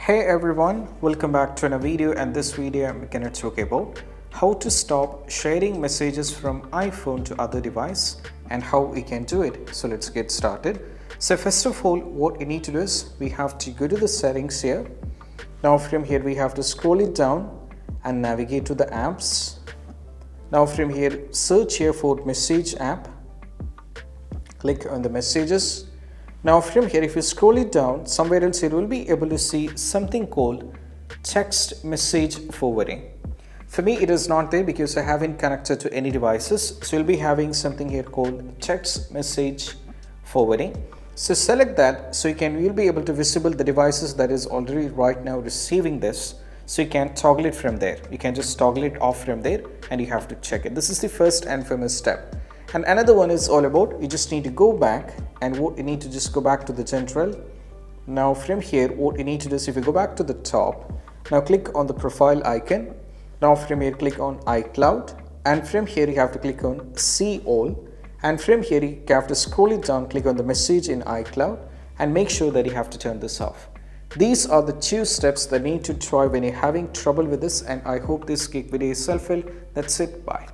Hey everyone, welcome back to another video, and this video I'm going to talk about how to stop sharing messages from iPhone to other device and how we can do it. So let's get started. So first of all, what you need to do is we have to go to the settings here. Now from here we have to scroll it down and navigate to the apps. Now from here search here for message app. Click on the messages. Now from here, if you scroll it down, somewhere else you will be able to see something called text message forwarding. For me, it is not there because I haven't connected to any devices. So you'll be having something here called text message forwarding. So select that so you'll be able to visible the devices that is already right now receiving this. So you can toggle it from there. You can just toggle it off from there and you have to check it. This is the first and foremost step. And another one is all about you just need to go back, and what you need to just go back to the general. Now from here, what you need to do is if you go back to the top, now click on the profile icon. Now from here click on iCloud, and from here you have to click on see all, and from here you have to scroll it down, click on the message in iCloud and make sure that you have to turn this off. These are the 2 steps that you need to try when you're having trouble with this, and I hope this quick video is helpful. That's it. Bye.